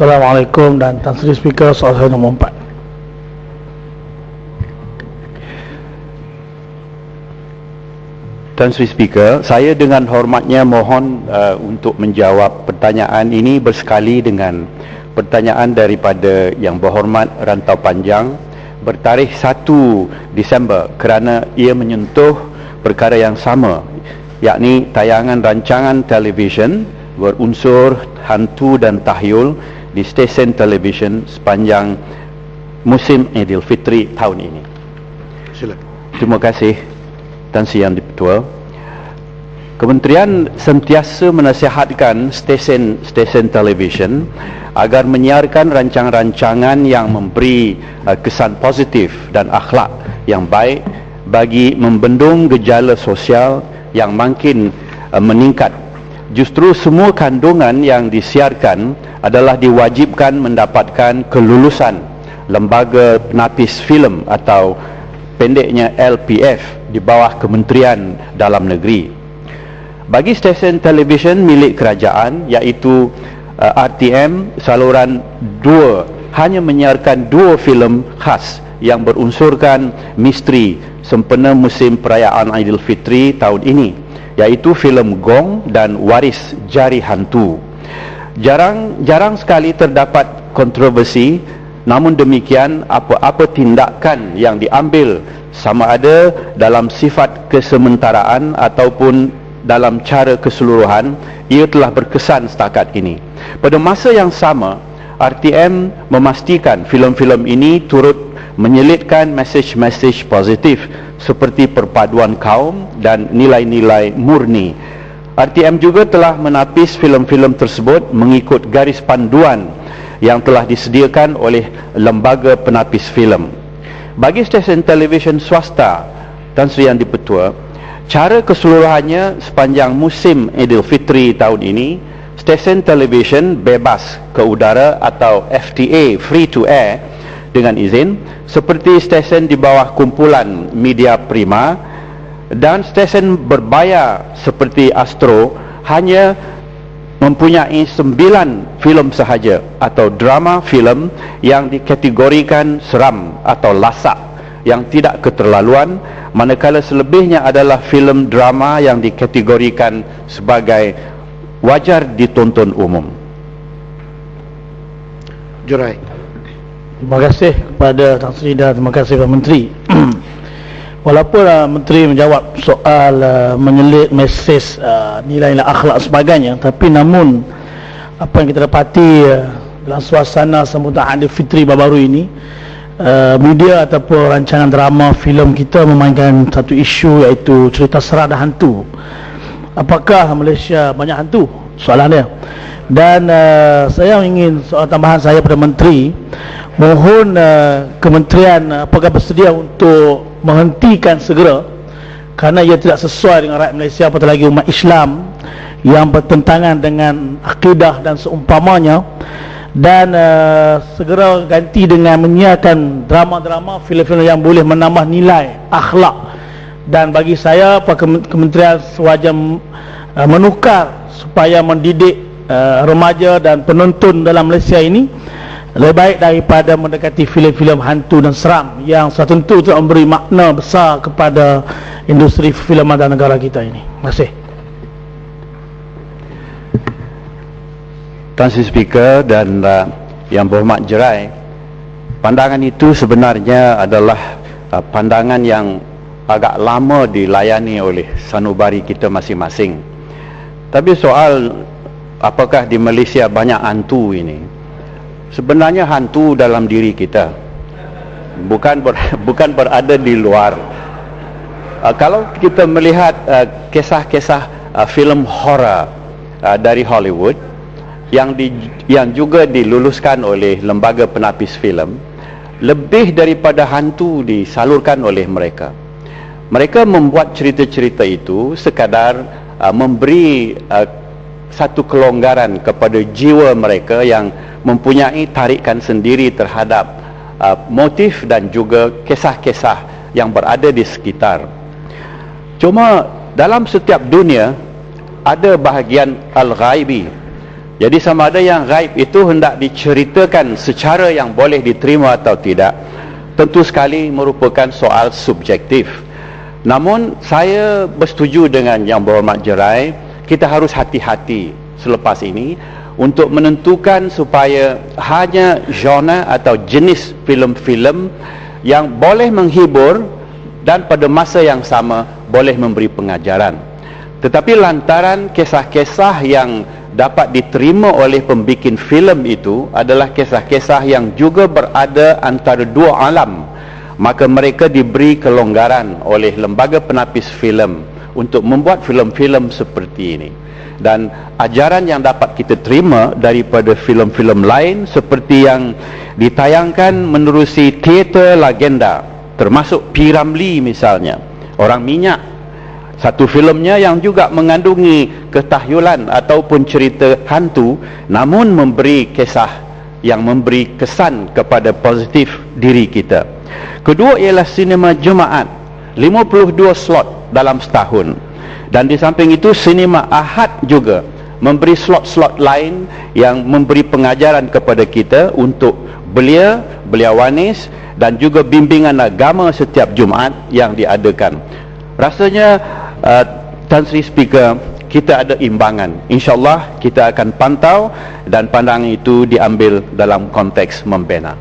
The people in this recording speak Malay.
Assalamualaikum dan Tan Sri Speaker, soal saya nombor 4. Tan Sri Speaker, saya dengan hormatnya mohon untuk menjawab pertanyaan ini bersekali dengan pertanyaan daripada Yang Berhormat Rantau Panjang bertarikh 1 Disember kerana ia menyentuh perkara yang sama, yakni tayangan rancangan televisyen berunsur hantu dan tahyul di stesen televisyen sepanjang musim Aidilfitri tahun ini. Silakan. Terima kasih Tan Sri Yang Di-Pertua. Kementerian sentiasa menasihatkan stesen televisyen agar menyiarkan rancangan-rancangan yang memberi kesan positif dan akhlak yang baik bagi membendung gejala sosial yang makin meningkat. Justru semua kandungan yang disiarkan adalah diwajibkan mendapatkan kelulusan Lembaga Penapis Filem atau pendeknya LPF di bawah Kementerian Dalam Negeri. Bagi stesen televisyen milik kerajaan iaitu RTM, saluran 2 hanya menyiarkan 2 filem khas yang berunsurkan misteri sempena musim perayaan Aidilfitri tahun ini, iaitu filem Gong dan Waris Jari Hantu. Jarang sekali terdapat kontroversi, namun demikian apa-apa tindakan yang diambil sama ada dalam sifat kesementaraan ataupun dalam cara keseluruhan, ia telah berkesan setakat ini. Pada masa yang sama, RTM memastikan filem-filem ini turut menyelitkan mesej-mesej positif seperti perpaduan kaum dan nilai-nilai murni. RTM juga telah menapis filem-filem tersebut mengikut garis panduan yang telah disediakan oleh Lembaga Penapis Filem. Bagi stesen televisyen swasta, Tan Sri Yang Di-Pertua, cara keseluruhannya sepanjang musim Aidilfitri tahun ini, stesen televisyen bebas ke udara atau FTA, free to air, dengan izin, seperti stesen di bawah kumpulan media prima dan stesen berbayar seperti Astro hanya mempunyai 9 filem sahaja atau drama filem yang dikategorikan seram atau lasak yang tidak keterlaluan, manakala selebihnya adalah filem drama yang dikategorikan sebagai wajar ditonton umum. Jurai. Terima kasih kepada Tan Sri dan terima kasih kepada Menteri. Walaupun Menteri menjawab soal menyelit mesej nilai-nilai akhlak sebagainya, tapi namun apa yang kita dapati dalam suasana sambutan Aidilfitri baru-baru ini, media ataupun rancangan drama filem kita memainkan satu isu iaitu cerita sera dan hantu. Apakah Malaysia banyak hantu? Soalan dia. Dan saya ingin soal tambahan saya pada Menteri, mohon kementerian apakah bersedia untuk menghentikan segera, kerana ia tidak sesuai dengan rakyat Malaysia, apatah lagi umat Islam yang bertentangan dengan akidah dan seumpamanya, dan segera ganti dengan menyiarkan drama-drama, filem-filem yang boleh menambah nilai akhlak. Dan bagi saya kementerian sewajar menukar supaya mendidik remaja dan penonton dalam Malaysia ini lebih baik daripada mendekati filem-filem hantu dan seram yang sudah tentu tidak memberi makna besar kepada industri filem dan negara kita ini. Terima kasih. Tan Sri Speaker dan Yang Berhormat Jerai, pandangan itu sebenarnya adalah pandangan yang agak lama dilayani oleh sanubari kita masing-masing. Tapi soal apakah di Malaysia banyak hantu ini, sebenarnya hantu dalam diri kita, bukan berada di luar. Kalau kita melihat kisah-kisah filem horror dari Hollywood yang juga diluluskan oleh Lembaga Penapis Filem, lebih daripada hantu disalurkan oleh mereka. Mereka membuat cerita-cerita itu sekadar memberi satu kelonggaran kepada jiwa mereka yang mempunyai tarikan sendiri terhadap motif dan juga kisah-kisah yang berada di sekitar. Cuma dalam setiap dunia ada bahagian al-ghaibi, Jadi sama ada yang gaib itu hendak diceritakan secara yang boleh diterima atau tidak, tentu sekali merupakan soal subjektif. Namun saya bersetuju dengan Yang Berhormat Jerai, kita harus hati-hati selepas ini untuk menentukan supaya hanya genre atau jenis filem-filem yang boleh menghibur dan pada masa yang sama boleh memberi pengajaran. Tetapi lantaran kisah-kisah yang dapat diterima oleh pembikin filem itu adalah kisah-kisah yang juga berada antara dua alam, maka mereka diberi kelonggaran oleh lembaga penapis filem untuk membuat filem-filem seperti ini. Dan ajaran yang dapat kita terima daripada filem-filem lain seperti yang ditayangkan menerusi teater legenda, termasuk P. Ramlee misalnya, Orang Minyak, satu filmnya yang juga mengandungi ketahyulan ataupun cerita hantu, namun memberi kisah yang memberi kesan kepada positif diri kita. Kedua ialah sinema jemaat, 52 slot dalam setahun. Dan di samping itu sinema Ahad juga memberi slot-slot lain yang memberi pengajaran kepada kita untuk belia, belia wanis dan juga bimbingan agama setiap Jumaat yang diadakan. Rasanya Tan Sri Speaker, kita ada imbangan. InsyaAllah kita akan pantau dan pandangan itu diambil dalam konteks membina.